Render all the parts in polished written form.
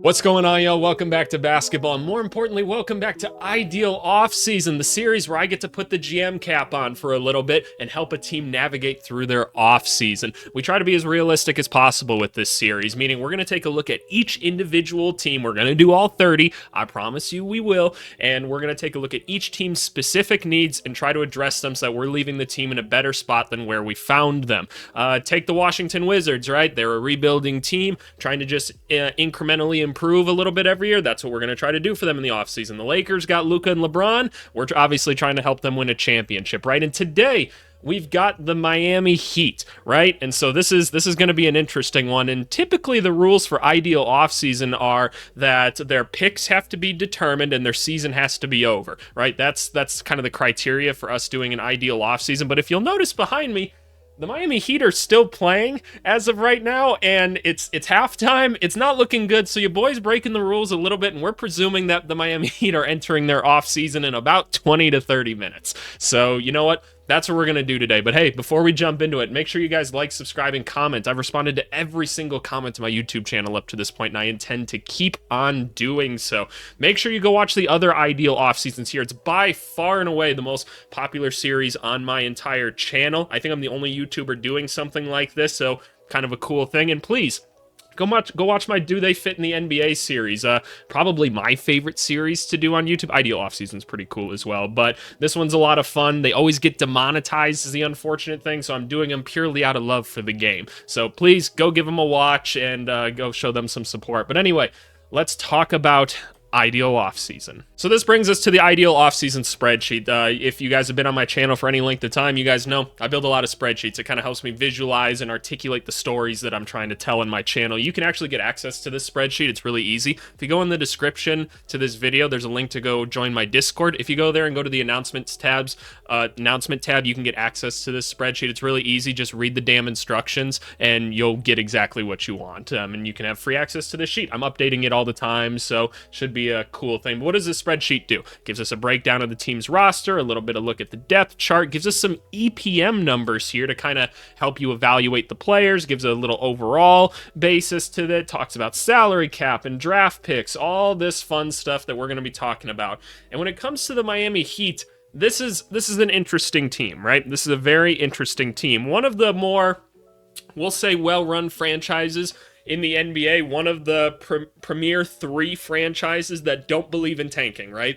What's going on, y'all? Welcome back to basketball, and more importantly, welcome back to Ideal Offseason, the series where I get to put the GM cap on for a little bit and help a team navigate through their offseason. We try to be as realistic as possible with this series, meaning we're going to take a look at each individual team. We're going to do all 30. I promise you we will. And we're going to take a look at each team's specific needs and try to address them so that we're leaving the team in a better spot than where we found them. Take the Washington Wizards, right? They're a rebuilding team trying to just incrementally improve a little bit every year. That's what we're going to try to do for them in the offseason. The Lakers got Luka and LeBron. We're obviously trying to help them win a championship, right? And today we've got the Miami Heat, right? And so this is going to be an interesting one. And typically the rules for ideal offseason are that their picks have to be determined and their season has to be over, right? That's kind of the criteria for us doing an ideal offseason. But if you'll notice behind me, the Miami Heat are still playing as of right now, and it's halftime. It's not looking good, so your boy's breaking the rules a little bit, and we're presuming that the Miami Heat are entering their offseason in about 20 to 30 minutes. So, you know what? That's what we're going to do today. But hey, before we jump into it, make sure you guys like, subscribe, and comment. I've responded to every single comment to my YouTube channel up to this point, and I intend to keep on doing so. Make sure you go watch the other Ideal Off Seasons here. It's by far and away the most popular series on my entire channel. I think I'm the only YouTuber doing something like this, so kind of a cool thing. And please, Go watch my Do They Fit in the NBA series. Probably my favorite series to do on YouTube. Ideal Offseason's pretty cool as well, but this one's a lot of fun. They always get demonetized is the unfortunate thing, so I'm doing them purely out of love for the game. So please go give them a watch and go show them some support. But anyway, let's talk about Ideal Offseason. So this brings us to the Ideal Offseason spreadsheet. If you guys have been on my channel for any length of time, you guys know I build a lot of spreadsheets. It kind of helps me visualize and articulate the stories that I'm trying to tell in my channel. You can actually get access to this spreadsheet. It's really easy. If you go in the description to this video, there's a link to go join my Discord. If you go there and go to the announcement tab, you can get access to this spreadsheet. It's really easy. Just read the damn instructions and you'll get exactly what you want. And you can have free access to this sheet. I'm updating it all the time, so should be a cool thing. But what does this spreadsheet do? It gives us a breakdown of the team's roster, a little bit of look at the depth chart, gives us some EPM numbers here to kind of help you evaluate the players, gives a little overall basis to that, talks about salary cap and draft picks, all this fun stuff that we're going to be talking about. And when it comes to the Miami Heat, this is an interesting team, right? This is a very interesting team. One of the more, we'll say, well-run franchises in the NBA, one of the premier three franchises that don't believe in tanking, right?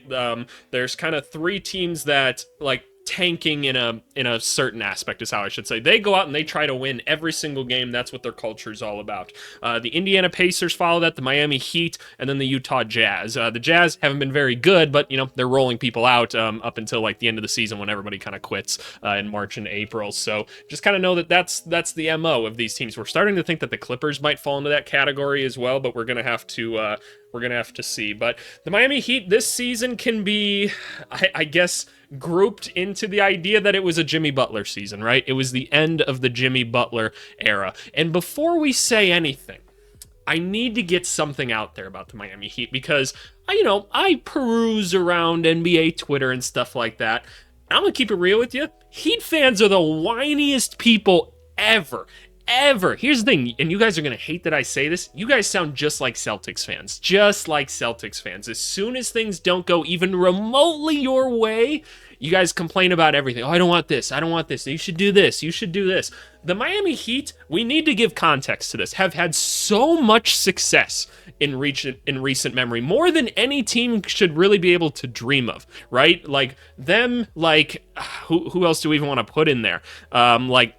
There's kind of three teams that like tanking in a certain aspect is how I should say. They go out and they try to win every single game. That's what their culture is all about. The Indiana Pacers follow that, the Miami Heat, and then the Utah Jazz. The Jazz haven't been very good, but, you know, they're rolling people out up until, like, the end of the season when everybody kind of quits in March and April. So just kind of know that that's the MO of these teams. We're starting to think that the Clippers might fall into that category as well, but we're going to have to see. But the Miami Heat this season can be, I guess, grouped into the idea that it was a Jimmy Butler season, right? It was the end of the Jimmy Butler era. And before we say anything, I need to get something out there about the Miami Heat because, I peruse around NBA Twitter and stuff like that. I'm going to keep it real with you. Heat fans are the whiniest people ever. Here's the thing, and you guys are going to hate that I say this, you guys sound just like Celtics fans. Just like Celtics fans. As soon as things don't go even remotely your way, you guys complain about everything. Oh, I don't want this. I don't want this. You should do this. You should do this. The Miami Heat, we need to give context to this, have had so much success in recent memory, more than any team should really be able to dream of, right? Like them, like, who else do we even want to put in there? Like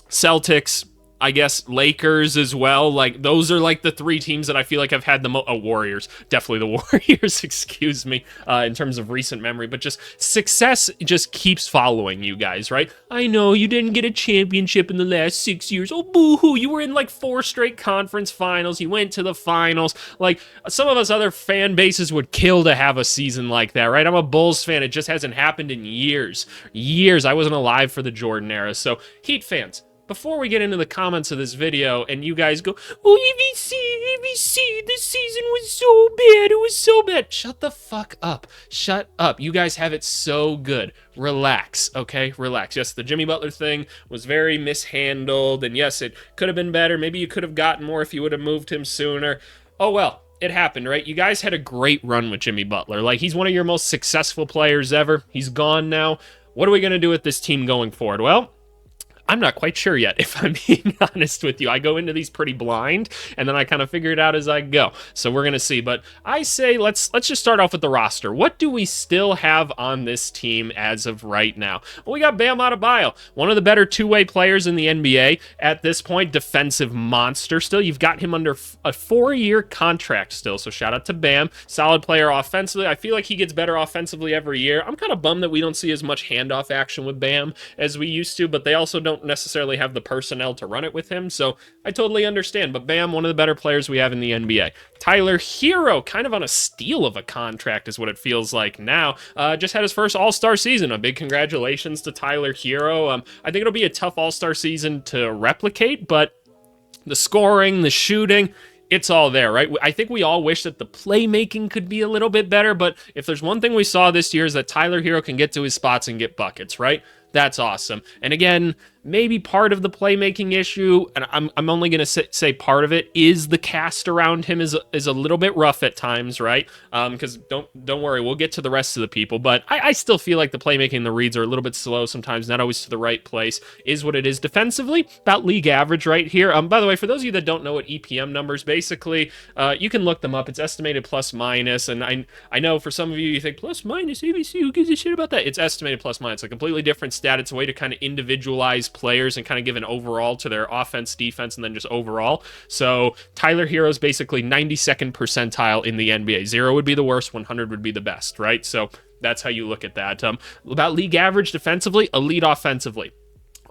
Celtics, I guess Lakers as well. Like, those are like the three teams that I feel like have had the Warriors. Definitely the Warriors, excuse me, in terms of recent memory. But just success just keeps following you guys, right? I know you didn't get a championship in the last 6 years. Oh, boo-hoo. You were in like 4 straight conference finals. You went to the finals. Like, some of us other fan bases would kill to have a season like that, right? I'm a Bulls fan. It just hasn't happened in years. I wasn't alive for the Jordan era. So, Heat fans, before we get into the comments of this video and you guys go, oh, EVC, this season was so bad, it was so bad. Shut the fuck up. Shut up. You guys have it so good. Relax, okay? Relax. Yes, the Jimmy Butler thing was very mishandled, and yes, it could have been better. Maybe you could have gotten more if you would have moved him sooner. Oh, well. it happened, right? You guys had a great run with Jimmy Butler. Like, he's one of your most successful players ever. He's gone now. What are we going to do with this team going forward? Well, I'm not quite sure yet, if I'm being honest with you. I go into these pretty blind, and then I kind of figure it out as I go. So we're going to see. But I say let's just start off with the roster. What do we still have on this team as of right now? Well, we got Bam Adebayo, one of the better two-way players in the NBA at this point. Defensive monster still. You've got him under a 4-year contract still, so shout out to Bam. Solid player offensively. I feel like he gets better offensively every year. I'm kind of bummed that we don't see as much handoff action with Bam as we used to, but they also don't necessarily have the personnel to run it with him, so I totally understand. But Bam, one of the better players we have in the NBA. Tyler Hero, kind of on a steal of a contract is what it feels like now. Just had his first All-Star season. A big congratulations to Tyler Hero. I think it'll be a tough All-Star season to replicate, but the scoring, the shooting, it's all there, right? I think we all wish that the playmaking could be a little bit better, but if there's one thing we saw this year is that Tyler Hero can get to his spots and get buckets, right? That's awesome. And again, maybe part of the playmaking issue, and I'm only going to say part of it, is the cast around him is a little bit rough at times, right? Because don't worry, we'll get to the rest of the people, but I still feel like the playmaking and the reads are a little bit slow sometimes, not always to the right place, is what it is. Defensively, about league average right here. By the way, for those of you that don't know what EPM numbers, basically, you can look them up. It's estimated plus minus, and I know for some of you think plus minus ABC, who gives a shit about that? It's estimated plus minus, a completely different stat. It's a way to kind of individualize players and kind of give an overall to their offense, defense, and then just overall. So Tyler Hero's basically 92nd percentile in the NBA. 0 would be the worst, 100 would be the best, right? So that's how you look at that. About league average defensively, elite offensively.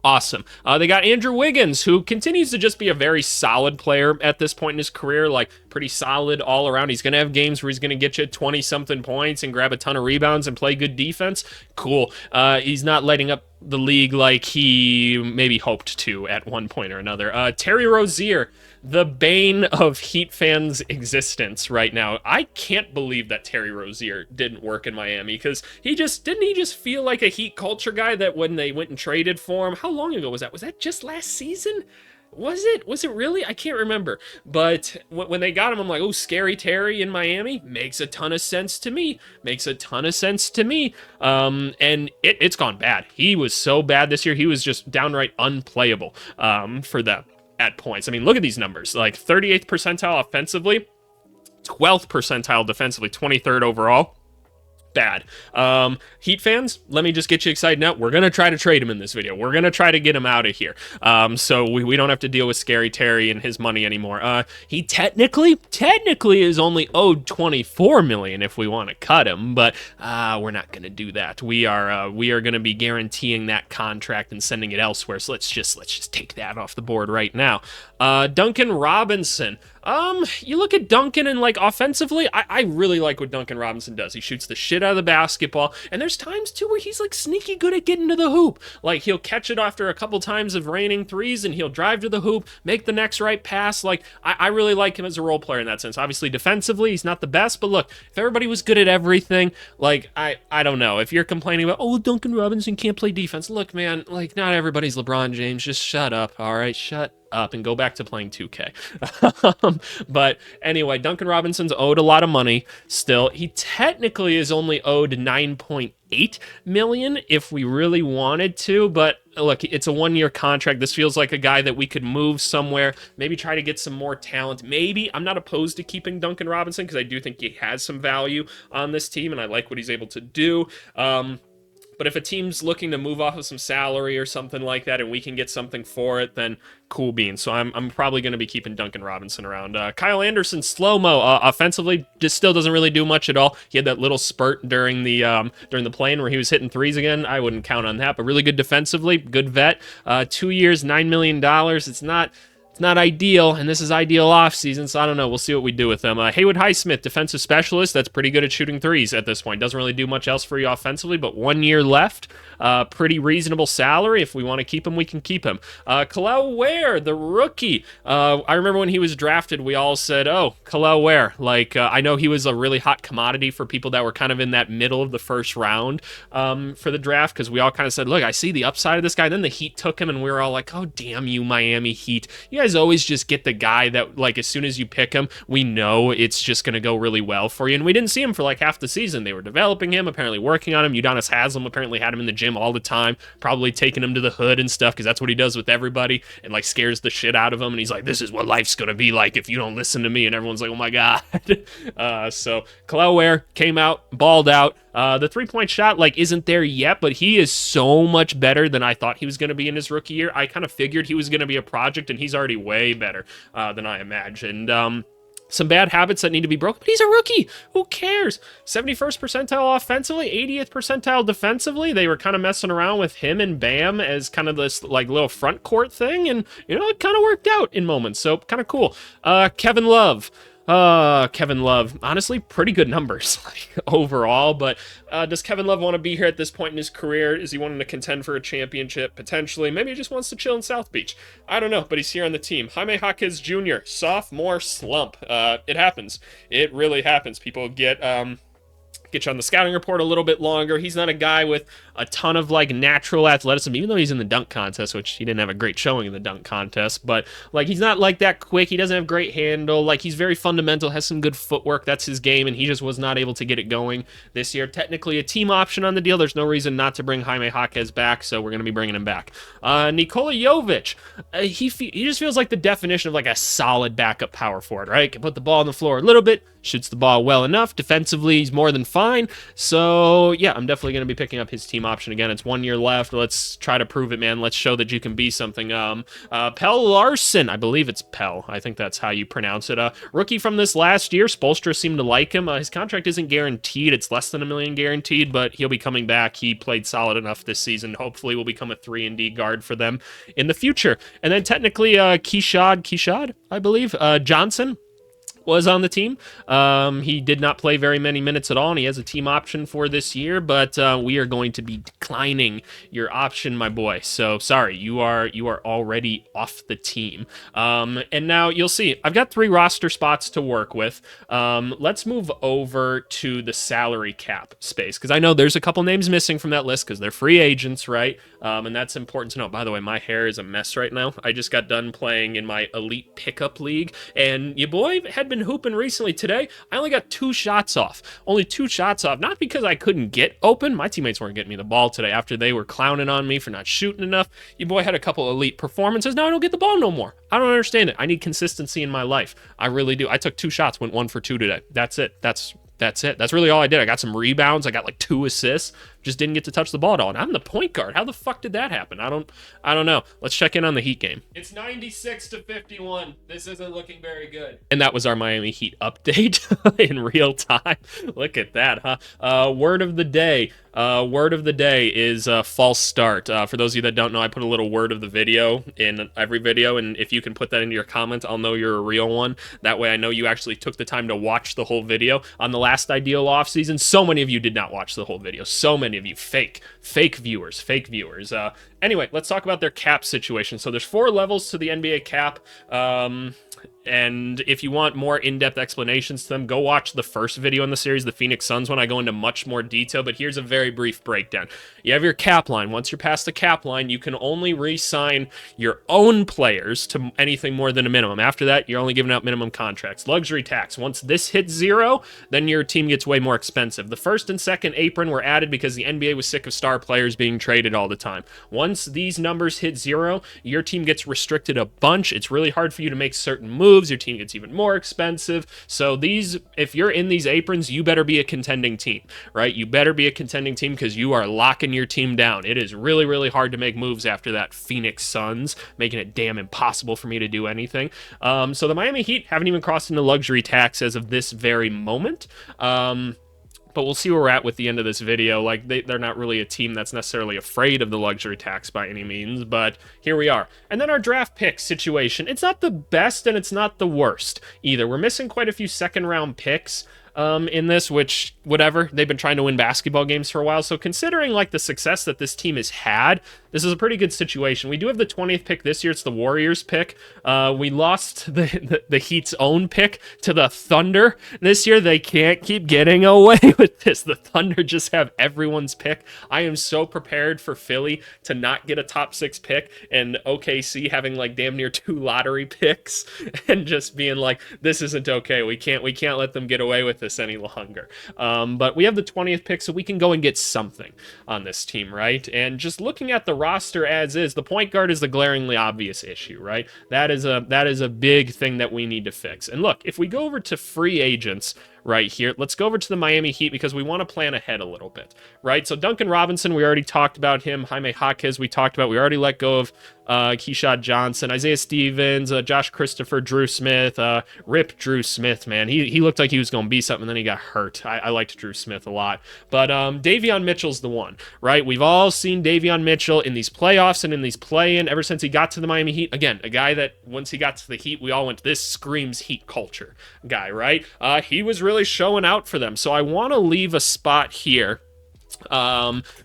Awesome. They got Andrew Wiggins, who continues to just be a very solid player at this point in his career, like pretty solid all around. He's going to have games where he's going to get you 20-something points and grab a ton of rebounds and play good defense. Cool. He's not lighting up the league like he maybe hoped to at one point or another. Terry Rozier, the bane of Heat fans' existence right now. I can't believe that Terry Rozier didn't work in Miami, because didn't he just feel like a Heat culture guy that when they went and traded for him, how long ago was that? Was that just last season? Was it really? I can't remember. But when they got him, I'm like, oh, scary Terry in Miami makes a ton of sense to me. And it's gone bad. He was so bad this year. He was just downright unplayable for them at points. I mean, look at these numbers. Like 38th percentile offensively, 12th percentile defensively, 23rd overall. Bad. Heat fans, let me just get you excited now. We're going to try to trade him in this video. We're going to try to get him out of here. So we don't have to deal with Scary Terry and his money anymore. He technically is only owed $24 million if we want to cut him, but we're not going to do that. We are going to be guaranteeing that contract and sending it elsewhere. So let's just take that off the board right now. Duncan Robinson. You look at Duncan and, like, offensively, I really like what Duncan Robinson does. He shoots the shit out of the basketball, and there's times, too, where he's, like, sneaky good at getting to the hoop. Like, he'll catch it after a couple times of raining threes, and he'll drive to the hoop, make the next right pass. Like, I really like him as a role player in that sense. Obviously, defensively, he's not the best, but look, if everybody was good at everything, like, I don't know. If you're complaining about, oh, Duncan Robinson can't play defense, look, man, like, not everybody's LeBron James. Just shut up, all right? Shut up and go back to playing 2K. But anyway, Duncan Robinson's owed a lot of money still. He technically is only owed $9.8 million if we really wanted to, but look, it's a 1-year contract. This feels like a guy that we could move somewhere, maybe try to get some more talent. Maybe I'm not opposed to keeping Duncan Robinson, because I do think he has some value on this team and I like what he's able to do. But if a team's looking to move off of some salary or something like that and we can get something for it, then cool beans. So I'm probably going to be keeping Duncan Robinson around. Kyle Anderson, slow-mo, offensively, just still doesn't really do much at all. He had that little spurt during the play-in where he was hitting threes again. I wouldn't count on that, but really good defensively, good vet. 2 years, $9 million. It's not ideal, and this is ideal offseason, so I don't know. We'll see what we do with them. Haywood Highsmith, defensive specialist, that's pretty good at shooting threes at this point. Doesn't really do much else for you offensively, but 1 year left. Pretty reasonable salary. If we want to keep him, we can keep him. Khalil Ware, the rookie. I remember when he was drafted, we all said, oh, Khalil Ware. Like, I know he was a really hot commodity for people that were kind of in that middle of the first round for the draft, because we all kind of said, look, I see the upside of this guy. Then the Heat took him, and we were all like, oh, damn you, Miami Heat. You guys guys always just get the guy that, like, as soon as you pick him, we know it's just going to go really well for you. And we didn't see him for like half the season. They were developing him, apparently working on him. Udonis Haslam apparently had him in the gym all the time, probably taking him to the hood and stuff, because that's what he does with everybody, and like scares the shit out of him. And he's like, this is what life's going to be like if you don't listen to me. And everyone's like, oh my God. So Kel'el Ware came out, balled out. The three-point shot, like, isn't there yet, but he is so much better than I thought he was going to be in his rookie year. I kind of figured he was going to be a project, and he's already way better than I imagined. Some bad habits that need to be broken, but he's a rookie. Who cares? 71st percentile offensively, 80th percentile defensively. They were kind of messing around with him and Bam as kind of this like little front court thing, and it kind of worked out in moments. So kind of cool. Kevin Love. Kevin Love, honestly, pretty good numbers overall, but does Kevin Love want to be here at this point in his career? Is he wanting to contend for a championship? Potentially. Maybe he just wants to chill in South Beach. I don't know, but he's here on the team. Jaime Jaquez Jr., sophomore slump. It happens. It really happens. People get you on the scouting report a little bit longer. He's not a guy with a ton of like natural athleticism, even though he's in the dunk contest, which he didn't have a great showing in the dunk contest, but like he's not like that quick. He doesn't have great handle. Like he's very fundamental, has some good footwork. That's his game, and he just was not able to get it going this year. Technically a team option on the deal. There's no reason not to bring Jaime Jaquez back, so we're going to be bringing him back. Nikola Jovic, he just feels like the definition of like a solid backup power forward, right? Can put the ball on the floor a little bit, shoots the ball well enough. Defensively, he's more than fine. So yeah, I'm definitely going to be picking up his team option again. It's 1 year left. Let's try to prove it, man. Let's show that you can be something. Pell Larson, I believe it's Pell. I think that's how you pronounce it. Rookie from this last year. Spoelstra seemed to like him. His contract isn't guaranteed. It's less than $1 million guaranteed, but he'll be coming back. He played solid enough this season. Hopefully will become a 3-and-D guard for them in the future. And then technically Keshad, I believe, Johnson was on the team. He did not play very many minutes at all, and he has a team option for this year, but we are going to be declining your option, my boy. So sorry, you are already off the team. And now you'll see, I've got 3 roster spots to work with. Let's move over to the salary cap space, because I know there's a couple names missing from that list because they're free agents, right? And that's important to know. By the way, my hair is a mess right now. I just got done playing in my elite pickup league, and your boy had been hooping recently. Today, I only got 2 shots off. Only 2 shots off. Not because I couldn't get open. My teammates weren't getting me the ball today after they were clowning on me for not shooting enough. Your boy had a couple elite performances. Now I don't get the ball no more. I don't understand it. I need consistency in my life. I really do. I took 2 shots, went 1 for 2 today. That's it. That's it. That's really all I did. I got some rebounds. I got like 2 assists. Just didn't get to touch the ball at all. And I'm the point guard. How the fuck did that happen? I don't know. Let's check in on the Heat game. It's 96-51. This isn't looking very good. And that was our Miami Heat update in real time. Look at that, huh? Word of the day. Word of the day is false start. For those of you that don't know, I put a little word of the video in every video, and if you can put that into your comments, I'll know you're a real one. That way I know you actually took the time to watch the whole video. On the last Ideal offseason, so many of you did not watch the whole video. So many of you fake viewers. Anyway, let's talk about their cap situation. So there's 4 levels to the NBA cap. And if you want more in-depth explanations to them, go watch the first video in the series, the Phoenix Suns one. I go into much more detail, but here's a very brief breakdown. You have your cap line. Once you're past the cap line, you can only re-sign your own players to anything more than a minimum. After that, you're only giving out minimum contracts. Luxury tax. Once this hits 0, then your team gets way more expensive. The first and second apron were added because the NBA was sick of star players being traded all the time. Once these numbers hit 0, your team gets restricted a bunch. It's really hard for you to make certain moves. Your team gets even more expensive. So if you're in these aprons, you better be a contending team, right? You better be a contending team because you are locking your team down. It is really, really hard to make moves after that Phoenix Suns, making it damn impossible for me to do anything. So the Miami Heat haven't even crossed into luxury tax as of this very moment. But we'll see where we're at with the end of this video. Like, they're not really a team that's necessarily afraid of the luxury tax by any means, but here we are. And then our draft pick situation. It's not the best and it's not the worst either. We're missing quite a few second-round picks. in this, which, whatever, they've been trying to win basketball games for a while. So considering like the success that this team has had, this is a pretty good situation. We do have the 20th pick this year. It's the Warriors pick. We lost the Heat's own pick to the Thunder this year. They can't keep getting away with this. The Thunder just have everyone's pick. I am so prepared for Philly to not get a top 6 pick and OKC having like damn near 2 lottery picks and just being like, this isn't okay. We can't let them get away with this any longer. But we have the 20th pick, so we can go and get something on this team, right? And just looking at the roster as is, the point guard is the glaringly obvious issue, right? That is a big thing that we need to fix. And look, if we go over to free agents right here, let's go over to the Miami Heat because we want to plan ahead a little bit, right? So Duncan Robinson, we already talked about him. Jaime Jaquez, we talked about. We already let go of Keyshawn Johnson, Isaiah Stevens, Josh Christopher, Drew Smith, rip Drew Smith, man. He looked like he was going to be something, and then he got hurt. I liked Drew Smith a lot. But Davion Mitchell's the one, right? We've all seen Davion Mitchell in these playoffs and in these play-in ever since he got to the Miami Heat. Again, a guy that once he got to the Heat, we all went, this screams Heat culture guy, right? He was really showing out for them. So I want to leave a spot here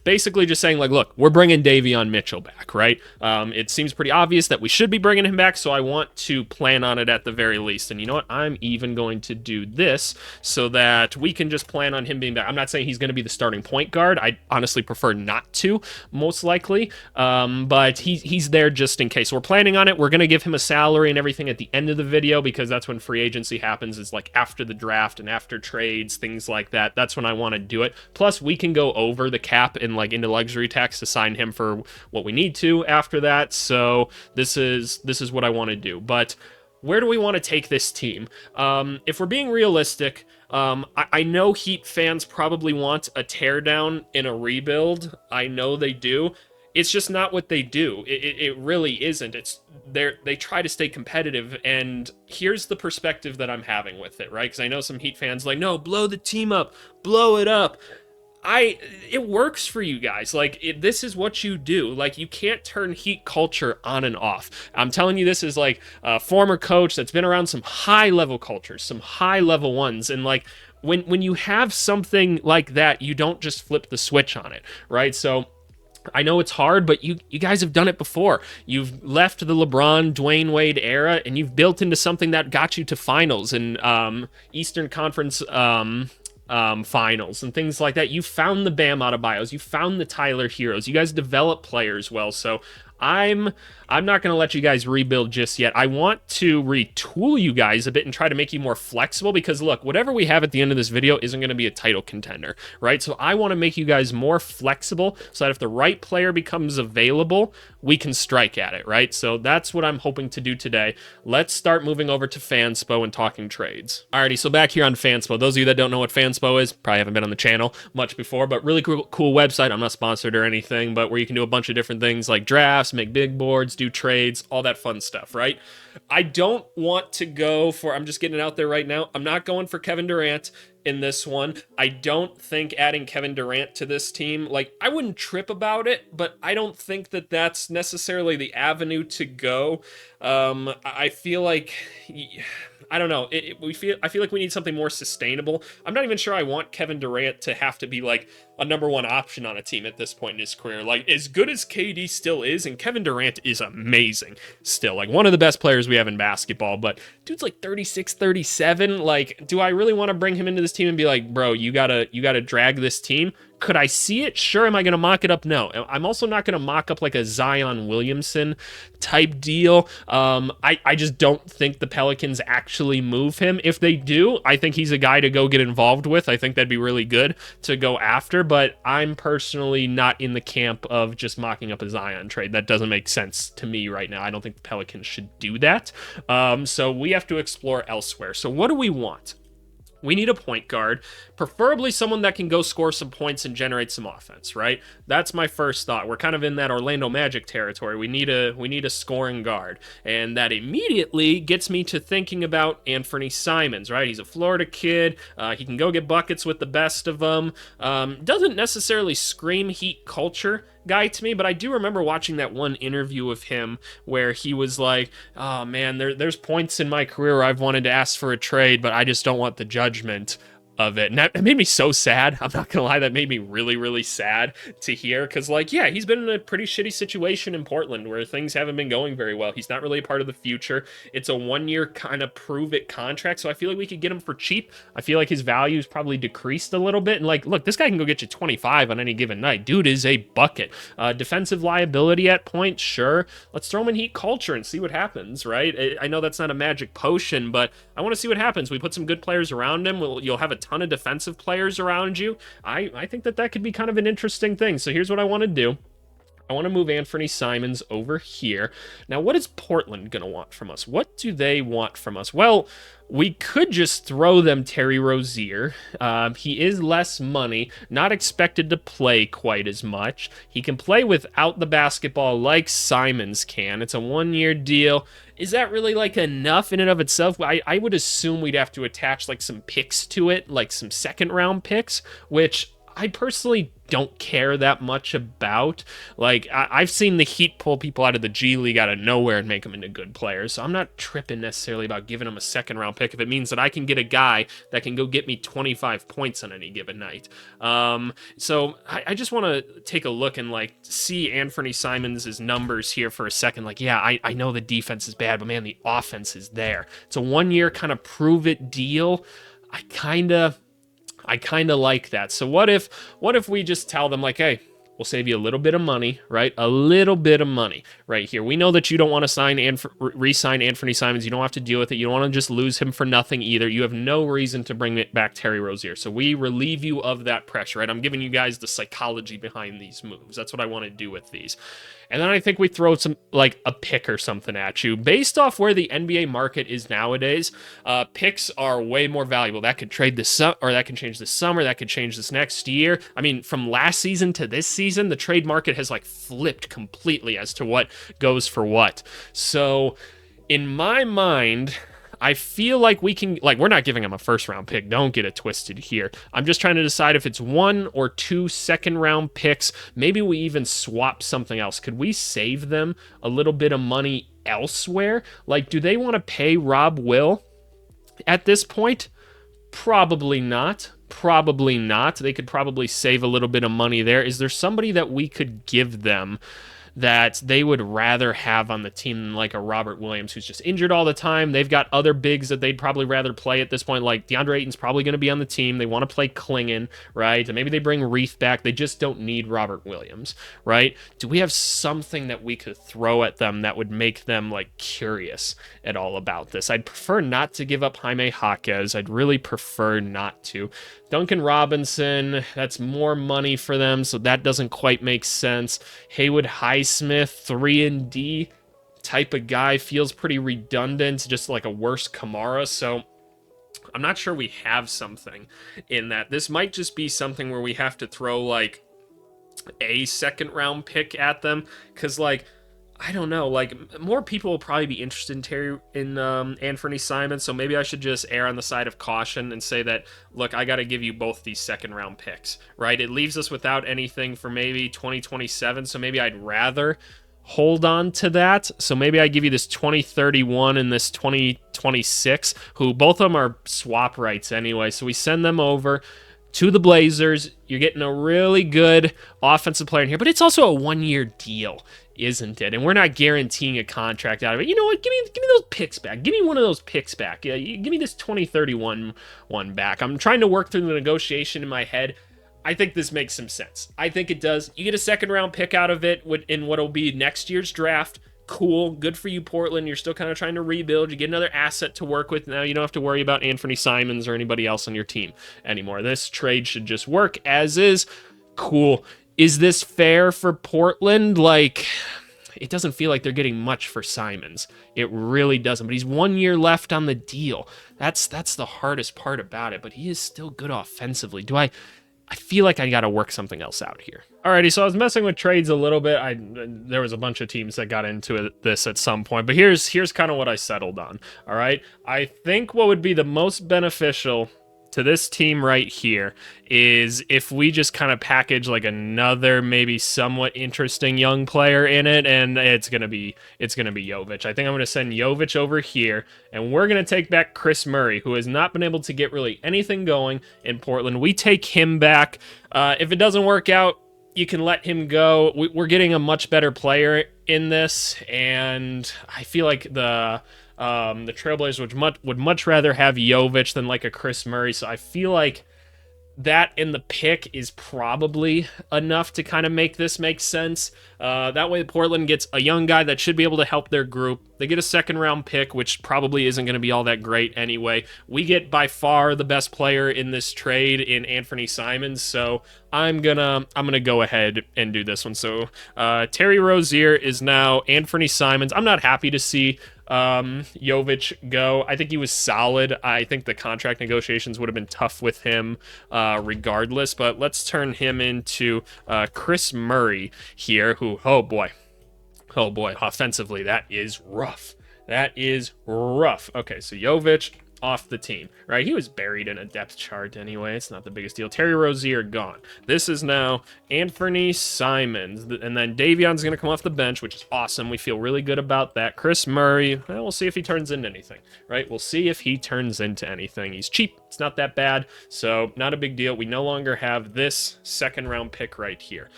basically just saying like, look, we're bringing Davion Mitchell back, right? It seems pretty obvious that we should be bringing him back, so I want to plan on it at the very least. And you know what? I'm even going to do this so that we can just plan on him being back. I'm not saying he's going to be the starting point guard. I honestly prefer not to, most likely, but he's there just in case. So we're planning on it. We're going to give him a salary and everything at the end of the video because that's when free agency happens. It's like after the draft and after trades, things like that. That's when I want to do it. Plus, we can go over the cap and like into luxury tax to sign him for what we need to after that. So this is what I want to do. But where do we want to take this team? If we're being realistic, I know Heat fans probably want a teardown in a rebuild. I know they do. It's just not what they do. It really isn't. They try to stay competitive, and here's the perspective that I'm having with it, right? Because I know some Heat fans like, no, blow the team up, blow it up. It works for you guys. Like, this is what you do. Like, you can't turn Heat culture on and off. I'm telling you, this is like a former coach that's been around some high-level cultures, some high-level ones, and like, when you have something like that, you don't just flip the switch on it, right? So I know it's hard, but you guys have done it before. You've left the LeBron, Dwayne Wade era, and you've built into something that got you to finals and Eastern Conference finals and things like that. You found the Bam Adebayos, you found the Tyler Heroes. You guys develop players well, so I'm not going to let you guys rebuild just yet. I want to retool you guys a bit and try to make you more flexible because, look, whatever we have at the end of this video isn't going to be a title contender, right? So I want to make you guys more flexible so that if the right player becomes available, we can strike at it, right? So that's what I'm hoping to do today. Let's start moving over to Fanspo and talking trades. Alrighty, so back here on Fanspo. Those of you that don't know what Fanspo is, probably haven't been on the channel much before, but really cool website. I'm not sponsored or anything, but where you can do a bunch of different things like drafts, make big boards, do trades, all that fun stuff, right? I don't want to go for, I'm just getting it out there right now, I'm not going for Kevin Durant in this one. I don't think adding Kevin Durant to this team, like, I wouldn't trip about it, but I don't think that that's necessarily the avenue to go. I feel like, I don't know, I feel like we need something more sustainable. I'm not even sure I want Kevin Durant to have to be like a number one option on a team at this point in his career. Like, as good as KD still is, and Kevin Durant is amazing still, like one of the best players we have in basketball, but dude's like 36, 37. Like, do I really want to bring him into this team and be like, bro, you gotta drag this team? Could I see it? Sure. Am I going to mock it up? No. I'm also not going to mock up like a Zion Williamson type deal. I just don't think the Pelicans actually move him. If they do, I think he's a guy to go get involved with. I think that'd be really good to go after, but I'm personally not in the camp of just mocking up a Zion trade. That doesn't make sense to me right now. I don't think the Pelicans should do that. So we have to explore elsewhere. So what do we want? We need a point guard, preferably someone that can go score some points and generate some offense, right? That's my first thought. We're kind of in that Orlando Magic territory. We need a scoring guard. And that immediately gets me to thinking about Anthony Simons, right? He's a Florida kid. He can go get buckets with the best of them. Doesn't necessarily scream Heat culture guy to me, but I do remember watching that one interview of him where he was like, oh man, there's points in my career where I've wanted to ask for a trade, but I just don't want the judgment of it. And that made me so sad. I'm not gonna lie, that made me really, really sad to hear. Because, like, yeah, he's been in a pretty shitty situation in Portland where things haven't been going very well. He's not really a part of the future. It's a 1-year kind of prove it contract, so I feel like we could get him for cheap. I feel like his value's probably decreased a little bit. And, like, look, this guy can go get you 25 on any given night. Dude is a bucket. Defensive liability at point, sure. Let's throw him in heat culture and see what happens, right? I know that's not a magic potion, but I want to see what happens. We put some good players around him. You'll have a ton of defensive players around you. I think that could be kind of an interesting thing. So here's what I want to do. I want to move Anthony Simons over here. Now, what is Portland going to want from us? What do they want from us? Well, we could just throw them Terry Rozier. He is less money, not expected to play quite as much. He can play without the basketball like Simons can. It's a 1-year deal. Is that really, like, enough in and of itself? I would assume we'd have to attach, like, some picks to it, like some second-round picks, which I personally don't care that much about. Like, I've seen the Heat pull people out of the G League out of nowhere and make them into good players, so I'm not tripping necessarily about giving them a second-round pick if it means that I can get a guy that can go get me 25 points on any given night. So I just want to take a look and, like, see Anthony Simons' numbers here for a second. Like, yeah, I know the defense is bad, but, man, the offense is there. It's a 1-year kind of prove-it deal. I kind of like that. So what if we just tell them, like, hey, we'll save you a little bit of money, right? A little bit of money right here. We know that you don't want to re-sign Anthony Simons. You don't have to deal with it. You don't want to just lose him for nothing either. You have no reason to bring it back Terry Rozier. So we relieve you of that pressure, right? I'm giving you guys the psychology behind these moves. That's what I want to do with these. And then I think we throw some, like, a pick or something at you. Based off where the NBA market is nowadays, picks are way more valuable. That could trade this or that can change this summer. That could change this next year. I mean, from last season to this season, the trade market has, like, flipped completely as to what goes for what. So in my mind, I feel like we can, like, we're not giving him a first-round pick. Don't get it twisted here. I'm just trying to decide if it's 1 or 2 second-round picks. Maybe we even swap something else. Could we save them a little bit of money elsewhere? Like, do they want to pay Rob Will at this point? Probably not. Probably not. They could probably save a little bit of money there. Is there somebody that we could give them that they would rather have on the team than, like, a Robert Williams who's just injured all the time? They've got other bigs that they'd probably rather play at this point. Like, DeAndre Ayton's probably going to be on the team. They want to play Klingon, right? And maybe they bring Reith back. They just don't need Robert Williams, right? Do we have something that we could throw at them that would make them, like, curious at all about this? I'd prefer not to give up Jaime Jaquez. I'd really prefer not to. Duncan Robinson, that's more money for them, so that doesn't quite make sense. Haywood Highsmith, 3-and-D type of guy, feels pretty redundant, just like a worse Kamara, so I'm not sure we have something in that. This might just be something where we have to throw, like, a second-round pick at them, because, like, I don't know, like, more people will probably be interested in Anthony Simons, so maybe I should just err on the side of caution and say that, look, I got to give you both these second-round picks, right? It leaves us without anything for maybe 2027, so maybe I'd rather hold on to that. So maybe I give you this 2031 and this 2026, who both of them are swap rights anyway, so we send them over to the Blazers. You're getting a really good offensive player in here, but it's also a 1-year deal, isn't it? And we're not guaranteeing a contract out of it. You know what? Give me those picks back. Give me one of those picks back. Give me this 2031 one back. I'm trying to work through the negotiation in my head. I think this makes some sense. I think it does. You get a second-round pick out of it in what'll be next year's draft. Cool. Good for you, Portland. You're still kind of trying to rebuild. You get another asset to work with. Now you don't have to worry about Anthony Simons or anybody else on your team anymore. This trade should just work as is. Cool. Is this fair for Portland? Like, it doesn't feel like they're getting much for Simons. It really doesn't. But he's 1 year left on the deal. That's the hardest part about it. But he is still good offensively. I feel like I got to work something else out here. Alrighty, so I was messing with trades a little bit. There was a bunch of teams that got into this at some point, but here's kind of what I settled on. All right, I think what would be the most beneficial to this team right here is if we just kind of package like another maybe somewhat interesting young player in it, and it's gonna be Jovic. I think I'm gonna send Jovic over here, and we're gonna take back Chris Murray, who has not been able to get really anything going in Portland. We take him back. If it doesn't work out, you can let him go. We're getting a much better player in this, and I feel like the Trailblazers would much rather have Jovic than like a Chris Murray. So I feel like that in the pick is probably enough to kind of make this make sense. That way Portland gets a young guy that should be able to help their group. They get a second round pick, which probably isn't going to be all that great anyway. We get by far the best player in this trade in Anthony Simons, so I'm gonna go ahead and do this one. So Terry Rozier is now Anthony Simons. I'm not happy to see Jovic go. I think he was solid. I think the contract negotiations would have been tough with him regardless, but let's turn him into Chris Murray here, who, oh boy, offensively, that is rough. That is rough. Okay, so Jovic off the team, right? He was buried in a depth chart anyway. It's not the biggest deal. Terry Rozier gone. This is now Anthony Simons, and then Davian's going to come off the bench, which is awesome. We feel really good about that. Chris Murray, well, we'll see if he turns into anything, right? We'll see if he turns into anything. He's cheap. It's not that bad, so not a big deal. We no longer have this second round pick right here.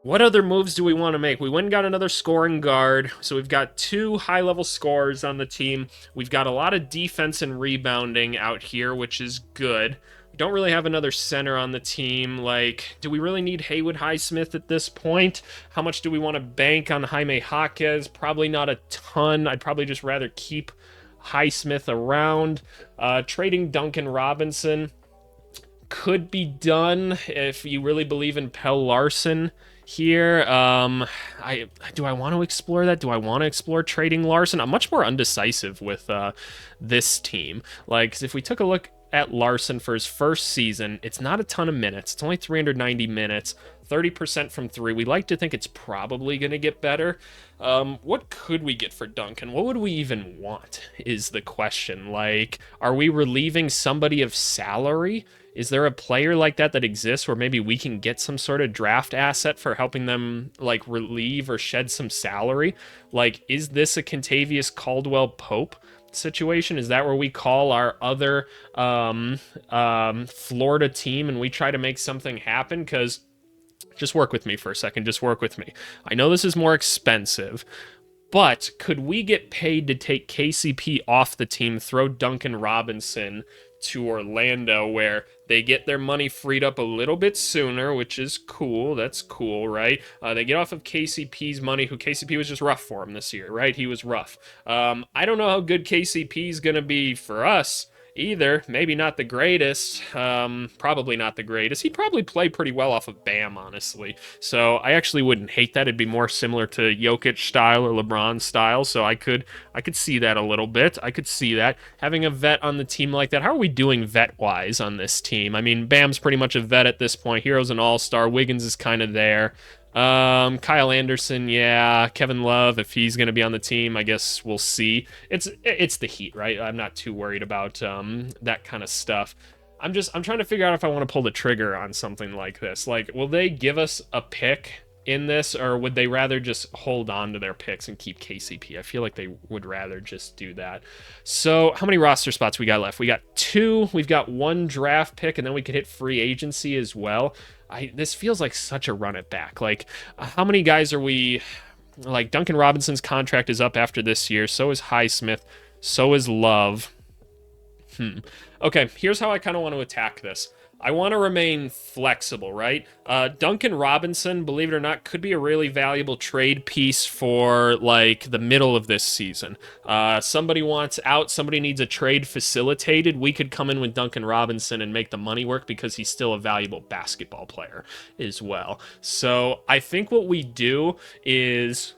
What other moves do we want to make? We went and got another scoring guard, so we've got 2 high-level scorers on the team. We've got a lot of defense and rebounding out here, which is good. We don't really have another center on the team. Like, do we really need Haywood Highsmith at this point? How much do we want to bank on Jaime Jaquez? Probably not a ton. I'd probably just rather keep Highsmith around. Trading Duncan Robinson could be done if you really believe in Pelle Larsson here. Do I want to explore that? Do I want to explore trading Larsson? I'm much more undecisive with this team. Like, 'cause if we took a look at Larsson for his first season, it's not a ton of minutes. It's only 390 minutes, 30% from 3. We like to think it's probably going to get better. What could we get for Duncan? What would we even want is the question. Like, are we relieving somebody of salary? Is there a player like that exists where maybe we can get some sort of draft asset for helping them like relieve or shed some salary? Like, is this a Kentavious Caldwell-Pope situation? Is that where we call our other Florida team and we try to make something happen? Because just work with me for a second. Just work with me. I know this is more expensive, but could we get paid to take KCP off the team, throw Duncan Robinson to Orlando, where they get their money freed up a little bit sooner, which is cool. That's cool, right? They get off of KCP's money, who KCP was just rough for him this year, right? He was rough. I don't know how good KCP is going to be for us either. Maybe not the greatest. Probably not the greatest. He'd probably play pretty well off of Bam, honestly. So I actually wouldn't hate that. It'd be more similar to Jokic style or LeBron style. So I could see that a little bit. I could see that. Having a vet on the team like that. How are we doing vet-wise on this team? I mean, Bam's pretty much a vet at this point. Hero's an all-star. Wiggins is kind of there. Kyle Anderson, yeah. Kevin Love, if he's going to be on the team, I guess we'll see. It's the Heat, right? I'm not too worried about that kind of stuff. I'm trying to figure out if I want to pull the trigger on something like this. Like, will they give us a pick in this, or would they rather just hold on to their picks and keep KCP? I feel like they would rather just do that. So how many roster spots we got left? We got 2. We've got 1 draft pick, and then we could hit free agency as well. This feels like such a run it back. Like, how many guys are we... Like, Duncan Robinson's contract is up after this year. So is Highsmith. So is Love. Okay, here's how I kind of want to attack this. I want to remain flexible, right? Duncan Robinson, believe it or not, could be a really valuable trade piece for, like, the middle of this season. Somebody wants out, somebody needs a trade facilitated. We could come in with Duncan Robinson and make the money work because he's still a valuable basketball player as well. So I think what we do is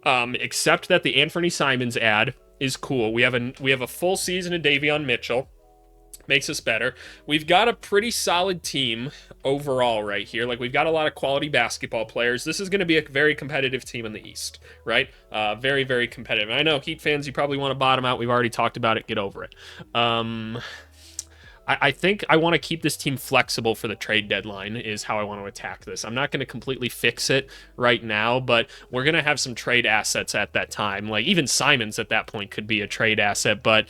accept that the Anthony Simons ad is cool. We have a full season of Davion Mitchell. Makes us better. We've got a pretty solid team overall right here. Like, we've got a lot of quality basketball players. This is going to be a very competitive team in the East, right? Very, very competitive. And I know Heat fans, you probably want to bottom out. We've already talked about it. Get over it. I think I want to keep this team flexible for the trade deadline is how I want to attack this. I'm not going to completely fix it right now, but we're going to have some trade assets at that time. Like even Simons at that point could be a trade asset, but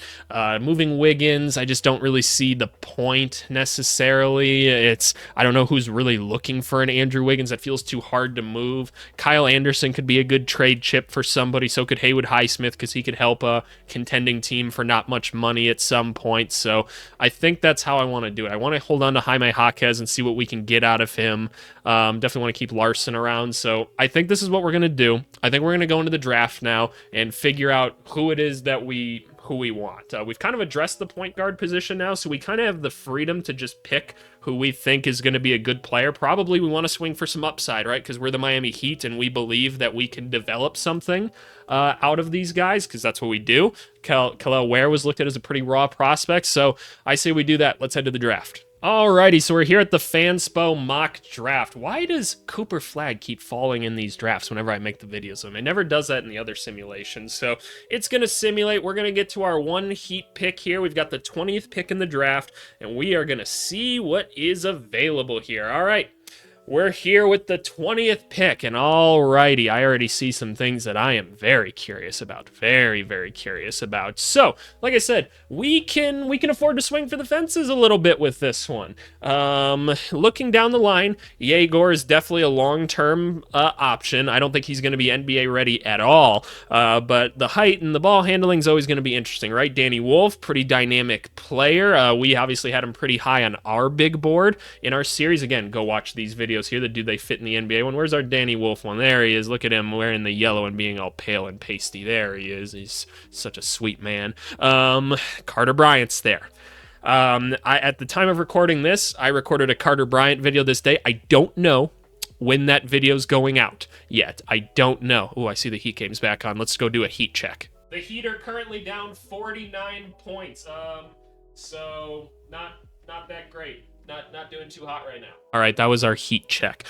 moving Wiggins, I just don't really see the point necessarily. I don't know who's really looking for an Andrew Wiggins. That feels too hard to move. Kyle Anderson could be a good trade chip for somebody. So could Haywood Highsmith because he could help a contending team for not much money at some point. So I think that's how I want to do it. I want to hold on to Jaime Jaquez and see what we can get out of him. Definitely want to keep Larson around. So I think this is what we're going to do. I think we're going to go into the draft now and figure out who it is that we want. We've kind of addressed the point guard position now, so we kind of have the freedom to just pick who we think is going to be a good player. Probably we want to swing for some upside, right? Because we're the Miami Heat, and we believe that we can develop something out of these guys, because that's what we do. Kel'el Ware was looked at as a pretty raw prospect, so I say we do that. Let's head to the draft. Alrighty, so we're here at the Fanspo mock draft. Why does Cooper Flag keep falling in these drafts whenever I make the videos of him? It never does that in the other simulations. So it's going to simulate. We're going to get to our one Heat pick here. We've got the 20th pick in the draft, and we are going to see what is available here. All right. We're here with the 20th pick, and alrighty, I already see some things that I am very curious about. Very, very curious about. So, like I said, we can afford to swing for the fences a little bit with this one. Looking down the line, Yegor is definitely a long-term option. I don't think he's going to be NBA ready at all, but the height and the ball handling is always going to be interesting, right? Danny Wolf, pretty dynamic player. We obviously had him pretty high on our big board in our series. Again, go watch these videos here. Do they fit in the NBA one? Where's our Danny Wolf one? There he is. Look at him wearing the yellow and being all pale and pasty. There he is. He's such a sweet man. Carter Bryant's there. At the time of recording this, I recorded a Carter Bryant video this day. I don't know when that video's going out yet. I don't know. Oh, I see the Heat game's back on. Let's go do a Heat check. The Heat are currently down 49 points. So not that great. Not doing too hot right now. All right, that was our Heat check.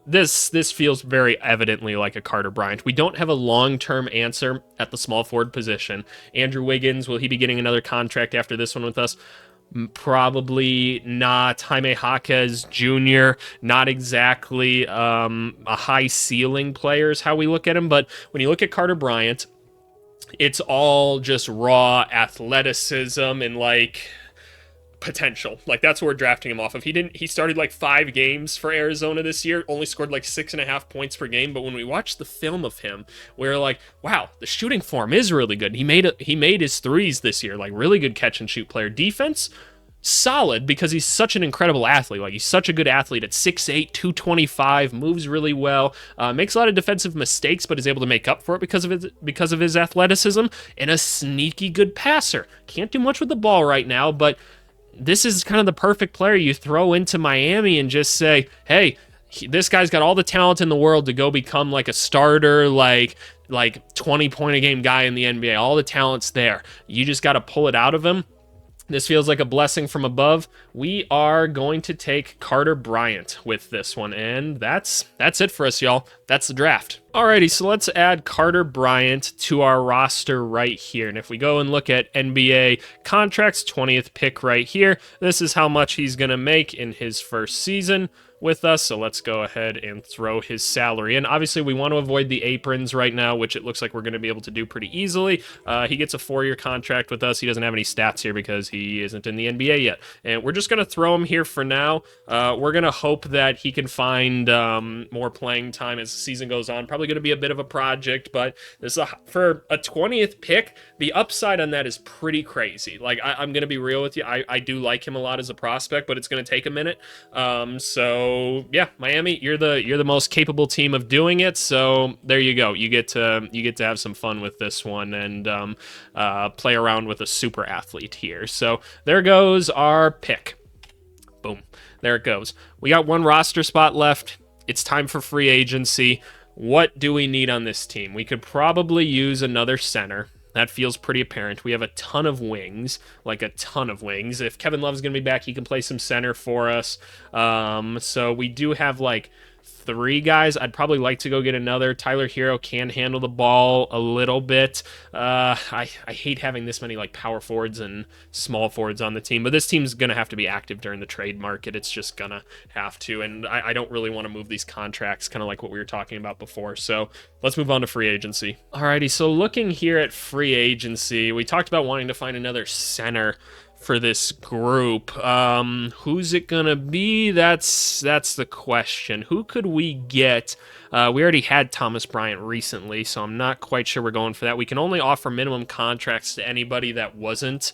This feels very evidently like a Carter Bryant. We don't have a long-term answer at the small forward position. Andrew Wiggins, will he be getting another contract after this one with us? Probably not. Jaime Jaquez Jr., not exactly a high ceiling player is how we look at him. But when you look at Carter Bryant, it's all just raw athleticism and like potential. Like that's what we're drafting him off of. He started like 5 games for Arizona this year, only scored like 6.5 points per game. But when we watched the film of him, we're like, wow, the shooting form is really good. He made his threes this year, like really good catch and shoot player. Defense, solid, because he's such an incredible athlete. Like he's such a good athlete at 6'8", 225, moves really well, makes a lot of defensive mistakes, but is able to make up for it because of his athleticism, and a sneaky good passer. Can't do much with the ball right now, but this is kind of the perfect player you throw into Miami and just say, hey, this guy's got all the talent in the world to go become like a starter, like 20-point-a-game guy in the NBA. All the talent's there. You just got to pull it out of him. This feels like a blessing from above. We are going to take Carter Bryant with this one, and that's it for us, y'all. That's the draft. Alrighty, so let's add Carter Bryant to our roster right here. And if we go and look at NBA contracts, 20th pick right here, this is how much he's going to make in his first season with us. So let's go ahead and throw his salary in. Obviously, we want to avoid the aprons right now, which it looks like we're going to be able to do pretty easily. He gets a 4-year contract with us. He doesn't have any stats here because he isn't in the NBA yet. And we're just going to throw him here for now. We're going to hope that he can find more playing time as the season goes on. Probably going to be a bit of a project, but this is for a 20th pick, the upside on that is pretty crazy. Like, I'm going to be real with you. I do like him a lot as a prospect, but it's going to take a minute. So yeah, Miami, you're the most capable team of doing it. So there you go. You get to have some fun with this one and play around with a super athlete here. So there goes our pick. Boom. There it goes. We got one roster spot left. It's time for free agency. What do we need on this team? We could probably use another center. That feels pretty apparent. We have a ton of wings, like a ton of wings. If Kevin Love's going to be back, he can play some center for us. So we do have like three guys. I'd probably like to go get another. Tyler Hero can handle the ball a little bit. I hate having this many like power forwards and small forwards on the team, but this team's gonna have to be active during the trade market. It's just gonna have to, and I don't really want to move these contracts, kind of like what we were talking about before. So let's move on to free agency. Alrighty, so looking here at free agency, we talked about wanting to find another center for this group. Who's it gonna be? That's the question. Who could we get? We already had Thomas Bryant recently, so I'm not quite sure we're going for that. We can only offer minimum contracts to anybody that wasn't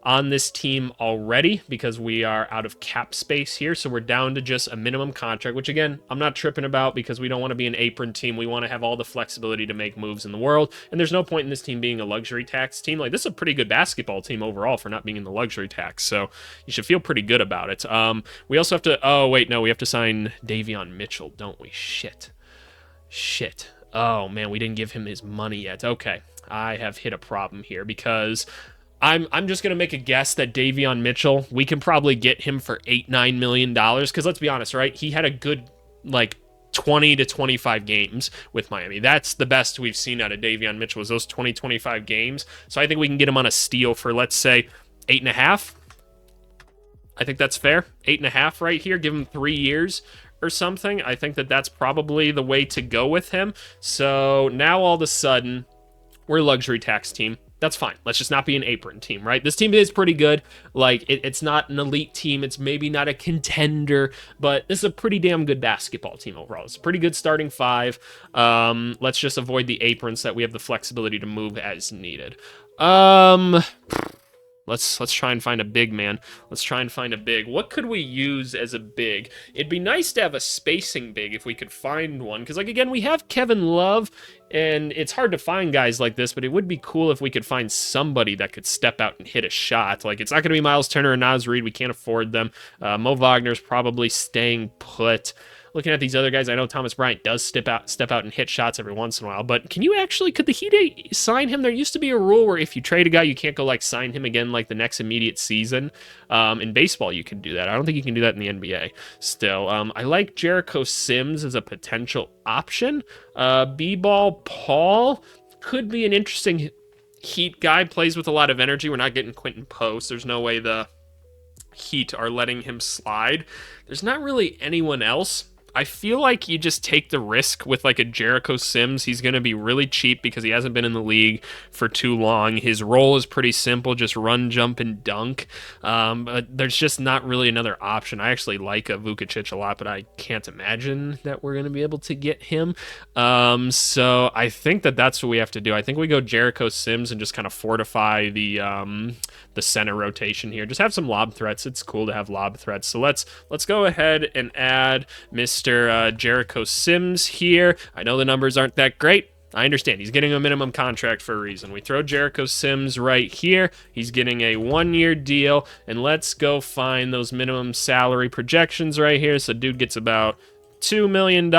on this team already, because we are out of cap space here. So we're down to just a minimum contract, which again, I'm not tripping about, because we don't want to be an apron team. We want to have all the flexibility to make moves in the world. And there's no point in this team being a luxury tax team. Like, this is a pretty good basketball team overall for not being in the luxury tax. So you should feel pretty good about it. We also have to, oh wait, no, we have to sign Demean Mitchell, don't we? Shit. Oh man, we didn't give him his money yet. Okay, I have hit a problem here, because I'm just going to make a guess that Demean Mitchell, we can probably get him for $8-9 million, because let's be honest, right? He had a good, like, 20 to 25 games with Miami. That's the best we've seen out of Demean Mitchell, was those 20-25 games. So I think we can get him on a steal for, let's say, 8.5. I think that's fair. 8.5 right here. Give him 3 years or something. I think that that's probably the way to go with him. So now all of a sudden, we're a luxury tax team. That's fine. Let's just not be an apron team, right? This team is pretty good. Like, it's not an elite team. It's maybe not a contender, but this is a pretty damn good basketball team overall. It's a pretty good starting five. Let's just avoid the aprons, so that we have the flexibility to move as needed. Let's try and find a big, man. Let's try and find a big. What could we use as a big? It'd be nice to have a spacing big if we could find one. Because, like, again, we have Kevin Love, and it's hard to find guys like this, but it would be cool if we could find somebody that could step out and hit a shot. Like, it's not going to be Miles Turner or Naz Reid. We can't afford them. Mo Wagner's probably staying put. Looking at these other guys, I know Thomas Bryant does step out and hit shots every once in a while, but could the Heat sign him? There used to be a rule where if you trade a guy, you can't go, like, sign him again, like, the next immediate season. In baseball, you can do that. I don't think you can do that in the NBA still. I like Jericho Sims as a potential option. B-Ball Paul could be an interesting Heat guy, plays with a lot of energy. We're not getting Quentin Post. There's no way the Heat are letting him slide. There's not really anyone else. I feel like you just take the risk with, like, a Jericho Sims. He's going to be really cheap because he hasn't been in the league for too long. His role is pretty simple, just run, jump, and dunk. But there's just not really another option. I actually like Vukacic a lot, but I can't imagine that we're going to be able to get him. So I think that that's what we have to do. I think we go Jericho Sims and just kind of fortify the center rotation here. Just have some lob threats. It's cool to have lob threats. So let's go ahead and add Mr. Jericho Sims here. I know the numbers aren't that great. I understand. He's getting a minimum contract for a reason. We throw Jericho Sims right here. He's getting a 1-year deal. And let's go find those minimum salary projections right here. So dude gets about $2 million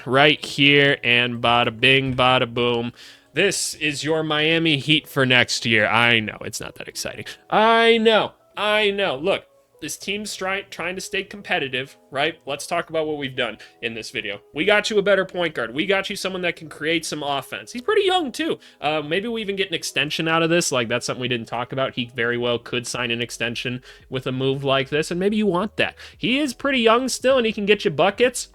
right here. And bada bing, bada boom. This is your Miami Heat for next year. I know, it's not that exciting. I know. Look, this team's trying to stay competitive, right? Let's talk about what we've done in this video. We got you a better point guard. We got you someone that can create some offense. He's pretty young, too. Maybe we even get an extension out of this. Like, that's something we didn't talk about. He very well could sign an extension with a move like this, and maybe you want that. He is pretty young still, and he can get you buckets.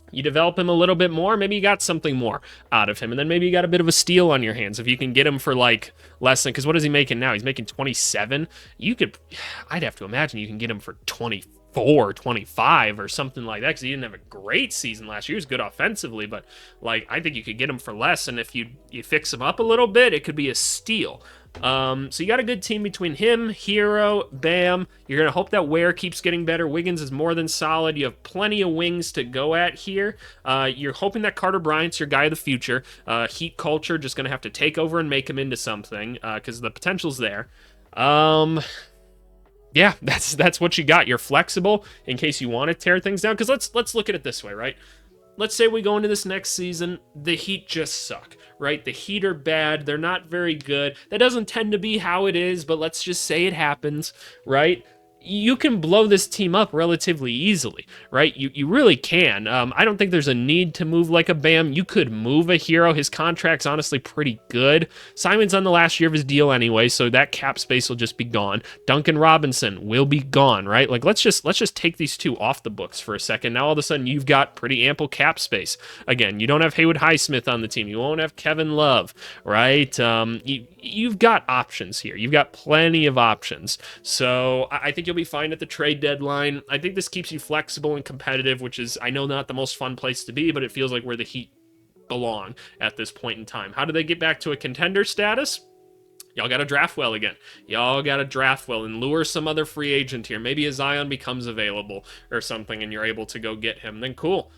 You develop him a little bit more, maybe you got something more out of him, and then maybe you got a bit of a steal on your hands if you can get him for, like, less than, because what is he making now? He's making 27. I'd have to imagine you can get him for 24, 25 or something like that, because he didn't have a great season last year. He was good offensively, but, like, I think you could get him for less, and if you fix him up a little bit, it could be a steal. So you got a good team between him, Hero, Bam. You're going to hope that Ware keeps getting better. Wiggins is more than solid. You have plenty of wings to go at here. You're hoping that Carter Bryant's your guy of the future. Heat culture just going to have to take over and make him into something because the potential's there. Yeah, that's what you got. You're flexible in case you want to tear things down. Because let's look at it this way, right? Let's say we go into this next season, the Heat just suck, right? The Heat are bad. They're not very good. That doesn't tend to be how it is, but let's just say it happens, right? you can blow this team up relatively easily, right? You really can. I don't think there's a need to move like a Bam. You could move a hero. His contract's honestly pretty good. Simon's on the last year of his deal anyway, so that cap space will just be gone. Duncan Robinson will be gone, right? Like, let's just take these two off the books for a second. Now all of a sudden you've got pretty ample cap space. Again, you don't have Haywood Highsmith on the team. You won't have Kevin Love, right? You've got options here. You've got plenty of options. So I think you'll be fine at the trade deadline. I think this keeps you flexible and competitive, which is, I know, not the most fun place to be, but it feels like where the Heat belong at this point in time. How do they get back to a contender status? Y'all got to draft well again. Y'all got to draft well and lure some other free agent here. Maybe a Zion becomes available or something and you're able to go get him. Then cool.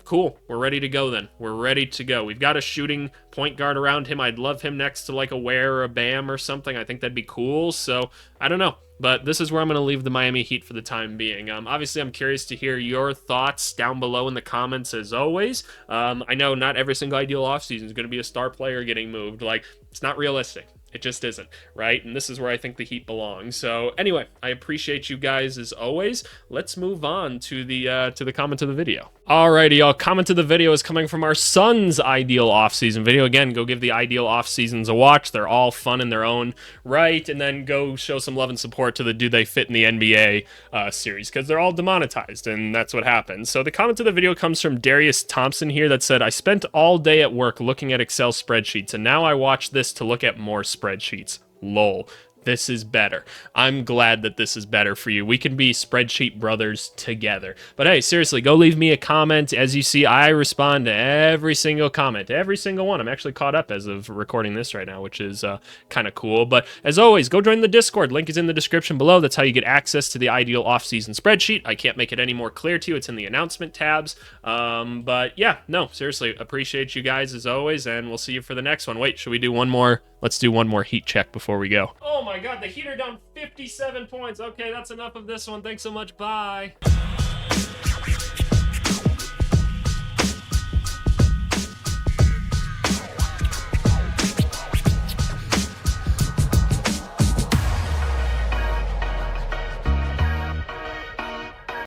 Cool. We're ready to go then. We're ready to go. We've got a shooting point guard around him. I'd love him next to like a Ware or a Bam or something. I think that'd be cool. So I don't know. But this is where I'm going to leave the Miami Heat for the time being. Obviously, I'm curious to hear your thoughts down below in the comments as always. I know not every single ideal offseason is going to be a star player getting moved. Like, it's not realistic. It just isn't, right? And this is where I think the Heat belong. So anyway, I appreciate you guys as always. Let's move on to the comment of the video. Alrighty, y'all. Comment of the video is coming from our Suns ideal offseason video. Again, go give the ideal offseasons a watch. They're all fun in their own right. And then go show some love and support to the Do They Fit in the NBA series, because they're all demonetized, and that's what happens. So the comment of the video comes from Darius Thompson here that said, I spent all day at work looking at Excel spreadsheets, and now I watch this to look at more spreadsheets. Lol. This is better. I'm glad that this is better for you. We can be spreadsheet brothers together. But hey, seriously, go leave me a comment. As you see, I respond to every single comment, every single one. I'm actually caught up as of recording this right now, which is kind of cool. But as always, go join the Discord. Link is in the description below. That's how you get access to the ideal offseason spreadsheet. I can't make it any more clear to you. It's in the announcement tabs. But yeah, no, seriously, appreciate you guys as always, and we'll see you for the next one. Wait, should we do one more? Let's do one more Heat check before we go. Oh my God, the Heat are down 57 points. Okay, that's enough of this one. Thanks so much. Bye.